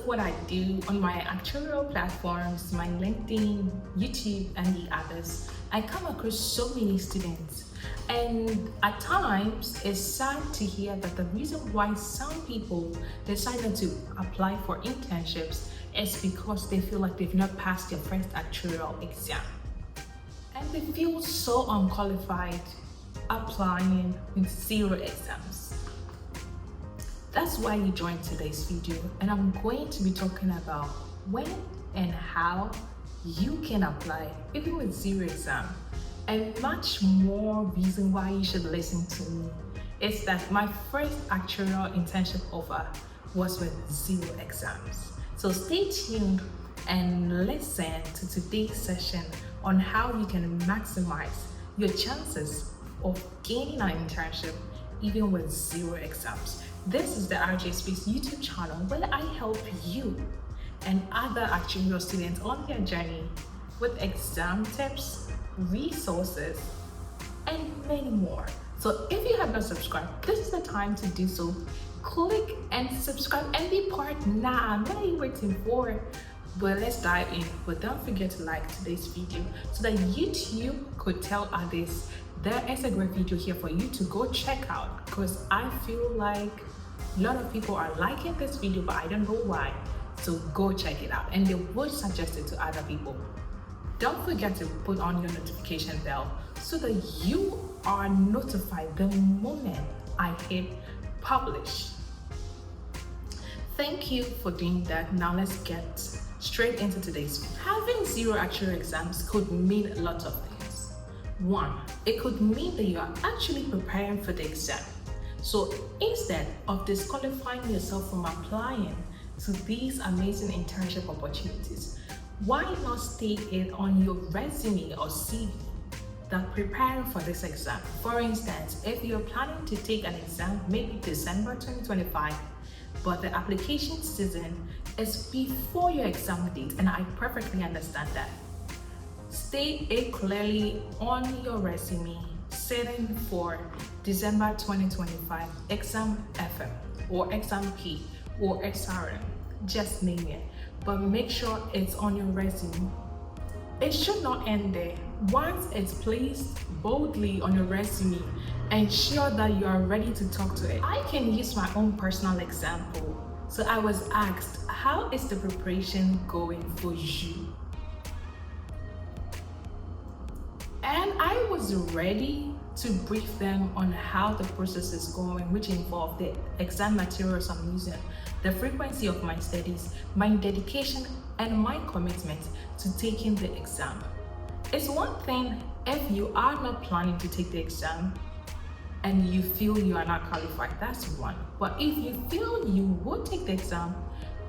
of what I do on my actuarial platforms, my LinkedIn, YouTube, and the others, I come across so many students. And at times, it's sad to hear that the reason why some people decided to apply for internships is because they feel like they've not passed their first actuarial exam. And they feel so unqualified applying with 0 exams. That's why you joined today's video, and I'm going to be talking about when and how you can apply even with 0 exam. And much more reason why you should listen to me is that my first actuarial internship offer was with 0 exams. So stay tuned and listen to today's session on how you can maximize your chances of gaining an internship even with 0 exams. This is the RJ Space YouTube channel where I help you and other actuarial students on their journey with exam tips, resources, and many more. So if you have not subscribed, this is the time to do so. Click and subscribe and be part now. What are you waiting for? But let's dive in. But don't forget to like today's video so that YouTube could tell others there is a great video here for you to go check out, because I feel like a lot of people are liking this video, but I don't know why. So go check it out, and they would suggest it to other people. Don't forget to put on your notification bell so that you are notified the moment I hit publish. Thank you for doing that. Now let's get straight into today's video. Having 0 actuarial exams could mean a lot of things. 1, it could mean that you are actually preparing for the exam. So instead of disqualifying yourself from applying to these amazing internship opportunities, why not state it on your resume or CV that preparing for this exam? For instance, if you're planning to take an exam maybe December 2025, but the application season is before your exam date, and I perfectly understand that. State it clearly on your resume, setting for December 2025 exam FM or exam P or XRM, just name it, but make sure it's on your resume. It should not end there. Once it's placed boldly on your resume, ensure that you are ready to talk to it. I can use my own personal example. So I was asked, how is the preparation going for you? And I was ready to brief them on how the process is going, which involved the exam materials I'm using, the frequency of my studies, my dedication, and my commitment to taking the exam. It's one thing if you are not planning to take the exam and you feel you are not qualified, that's one. But if you feel you would take the exam,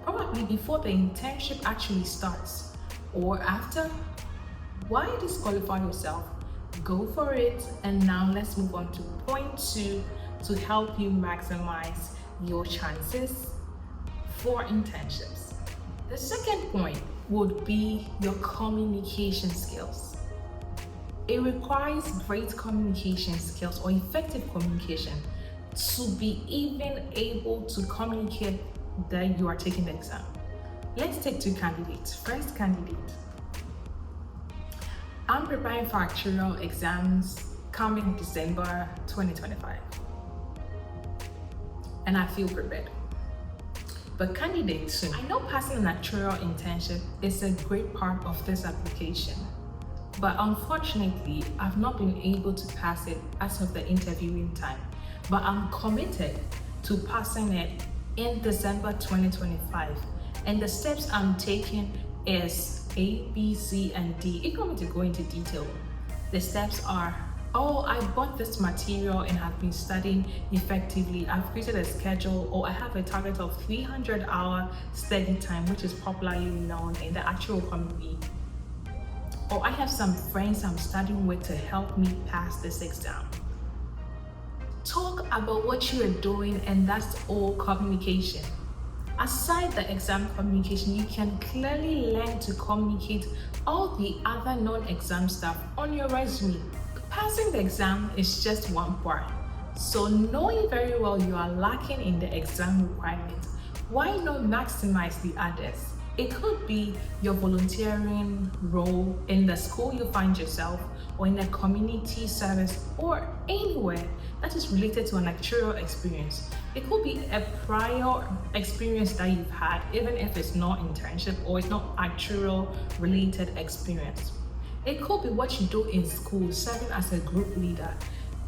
probably before the internship actually starts or after, why disqualify yourself? Go for it. And now let's move on to point 2 to help you maximize your chances for internships. The second point would be your communication skills. It requires great communication skills or effective communication to be even able to communicate that you are taking the exam. Let's take 2 candidates. First candidate, I'm preparing for actuarial exams coming December 2025, and I feel prepared. But candidate 2, I know passing an actuarial internship is a great part of this application, but unfortunately, I've not been able to pass it as of the interviewing time. But I'm committed to passing it in December 2025, and the steps I'm taking is A, B, C, and D. If you want me to go into detail, the steps are, I bought this material and have been studying effectively. I've created a schedule, or I have a target of 300-hour study time, which is popularly known in the actual community. Or I have some friends I'm studying with to help me pass this exam. Talk about what you are doing, and that's all communication. Aside the exam communication, you can clearly learn to communicate all the other non-exam stuff on your resume. Passing the exam is just one part. So knowing very well you are lacking in the exam requirements Why not maximize the others? It could be your volunteering role in the school you find yourself, or in a community service, or anywhere that is related to an actuarial experience. It could be a prior experience that you've had, even if it's not internship or it's not actuarial related experience. It could be what you do in school, serving as a group leader.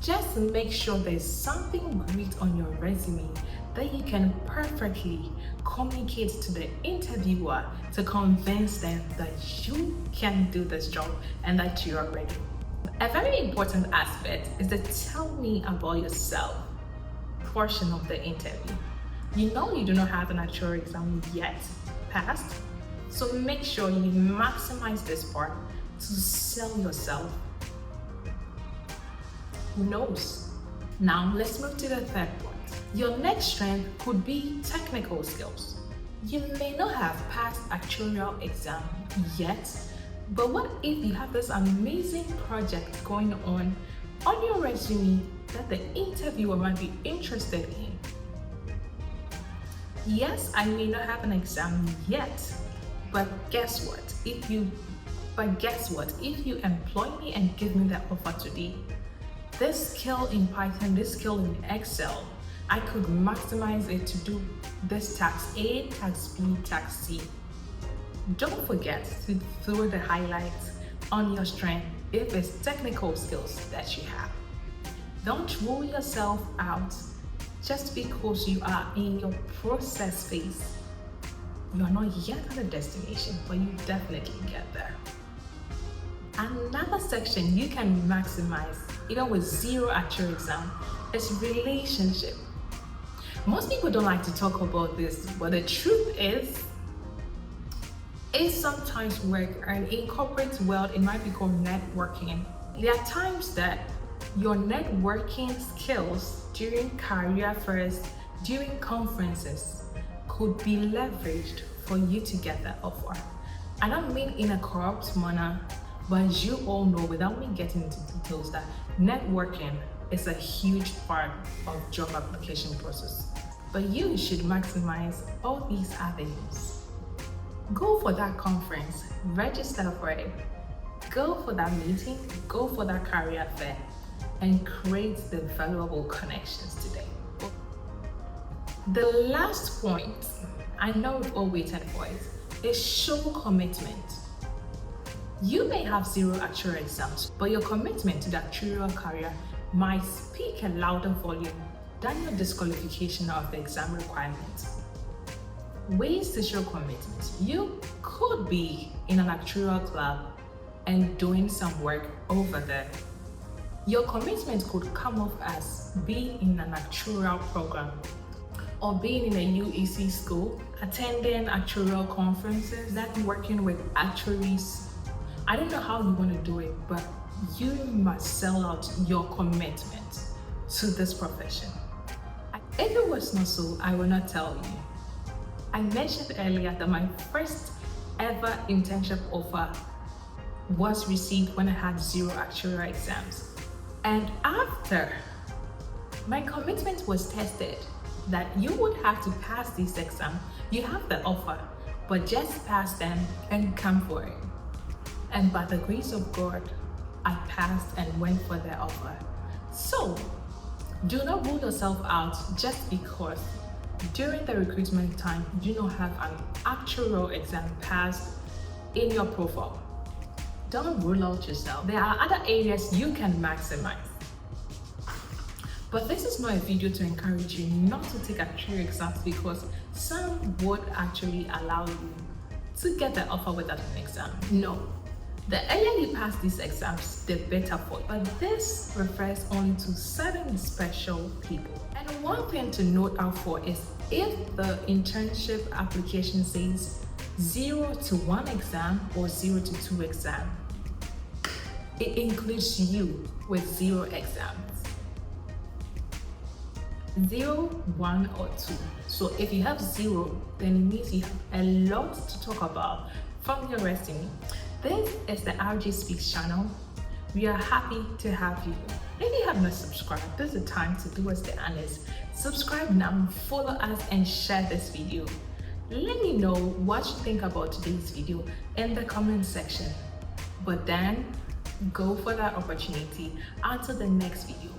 Just make sure there's something great on your resume that you can perfectly communicate to the interviewer to convince them that you can do this job and that you are ready. A very important aspect is the tell me about yourself portion of the interview. You know you do not have an actuarial exam yet passed, so make sure you maximize this part to sell yourself. Who knows? Now let's move to the third point. Your next strength could be technical skills. You may not have passed actuarial exam yet, but what if you have this amazing project going on your resume that the interviewer might be interested in? Yes, I may not have an exam yet, but guess what? If you employ me and give me that offer today, this skill in Python, this skill in Excel, I could maximize it to do this task A, task B, task C. Don't forget to throw the highlights on your strength if it's technical skills that you have. Don't rule yourself out just because you are in your process phase. You're not yet at the destination, but you definitely get there. Another section you can maximize, even with zero actual exam, is relationship. Most people don't like to talk about this, but the truth is, it sometimes works, and in corporate world, it might be called networking. There are times that your networking skills during career fairs, during conferences, could be leveraged for you to get that offer. I don't mean in a corrupt manner, but you all know, without me getting into details, that networking is a huge part of job application process. But you should maximize all these avenues. Go for that conference, register for it, go for that meeting, go for that career fair, and create the valuable connections today. The last point, I know we've all waited for it, is show commitment. You may have zero actuarial exams, but your commitment to the actuarial career might speak a louder volume than your disqualification of the exam requirements. Ways to show commitment. You could be in an actuarial club and doing some work over there. Your commitment could come off as being in an actuarial program, or being in a UEC school, attending actuarial conferences, networking with actuaries. I don't know how you want to do it, but you must sell out your commitment to this profession. If it was not so, I will not tell you. I mentioned earlier that my first ever internship offer was received when I had zero actuarial exams. And after my commitment was tested, that you would have to pass this exam, you have the offer, but just pass them and come for it. And by the grace of God, I passed and went for the offer. So, do not rule yourself out just because during the recruitment time you do not have an actuarial exam passed in your profile. Don't rule out yourself. There are other areas you can maximize. But this is not a video to encourage you not to take actuarial exams, because some would actually allow you to get the offer without an exam. No. The earlier you pass these exams, the better for you. But this refers only to certain special people. And one thing to note out for is, if the internship application says 0 to 1 exam or 0 to 2 exam, it includes you with 0 exams. 0, 1, or 2. So if you have 0, then it means you have a lot to talk about from your resume. This is the RJ Speaks channel. We are happy to have you. If you have not subscribed, this is the time to do us the honors. Subscribe now, follow us, and share this video. Let me know what you think about today's video in the comment section. But then, go for that opportunity. Until the next video.